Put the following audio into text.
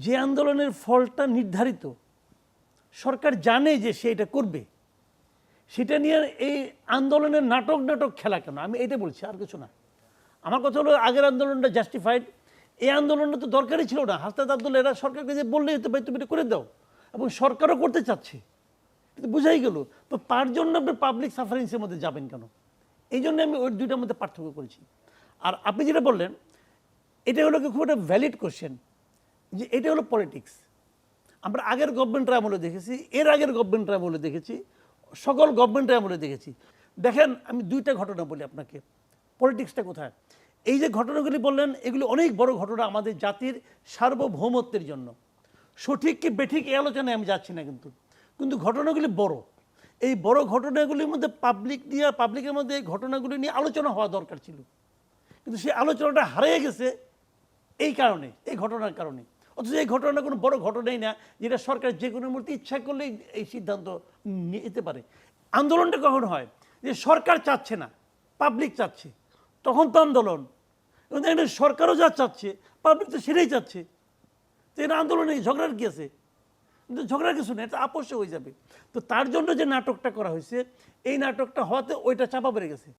যে আন্দোলনের ফলটা নির্ধারিত, সরকার জানে যে সে এটা করবে, সেটা নিয়ে এই আন্দোলনের নাটক খেলা কেন? আমি এটা বলছি, আর কিছু না। আমার কথা হলো আগের আন্দোলনটা জাস্টিফাইড, এই আন্দোলনটা তো দরকারই ছিল না। হাসনাত আব্দুল্লাহ এরা সরকারকে যে বললেই হতো ভাই তুমি এটা করে দাও, এবং সরকারও করতে চাচ্ছে, কিন্তু বুঝাই গেল। তো তার জন্য আপনি পাবলিক সাফারেন্সের মধ্যে যাবেন কেন? এই জন্য আমি ওই দুইটার মধ্যে পার্থক্য করেছি। আর আপনি যেটা বললেন এটা হলো খুব একটা ভ্যালিড কোশ্চেন, যে এটা হলো পলিটিক্স। আমরা আগের গভর্নমেন্টের আমলে দেখেছি, এর আগের গভর্নমেন্টের আমলে দেখেছি, সকল গভর্নমেন্টের আমলে দেখেছি। দেখেন আমি দুইটা ঘটনা বলি আপনাকে, পলিটিক্সটা কোথায়। এই যে ঘটনাগুলি বললেন এগুলি অনেক বড় ঘটনা আমাদের জাতির সার্বভৌমত্বের জন্য। সঠিক কি বেঠিক এই আলোচনায় আমি যাচ্ছি না, কিন্তু কিন্তু ঘটনাগুলি বড়। এই বড় ঘটনাগুলির মধ্যে পাবলিকের মধ্যে এই ঘটনাগুলি নিয়ে আলোচনা হওয়া দরকার ছিল, কিন্তু সেই আলোচনাটা হারিয়ে গেছে এই কারণে, এই ঘটনার কারণে। অথচ এই ঘটনা কোনো বড় ঘটনাই না, যেটা সরকার যে কোনো মুহূর্তে ইচ্ছা করলেই এই সিদ্ধান্ত নিতে পারে। আন্দোলনটা কখন হয়? যে সরকার চাচ্ছে না, পাবলিক চাচ্ছে, তখন তো আন্দোলন। এবং সরকারও যা চাচ্ছে, পাবলিক তো সেটাই চাচ্ছে। তো এটা আন্দোলনে ঝগড়ার কি আছে? কিন্তু ঝগড়ার কিছু নেই, এটা আপোষে হয়ে যাবে। তো তার জন্য যে নাটকটা করা হয়েছে, এই নাটকটা হওয়াতে ওইটা চাপা পড়ে গেছে।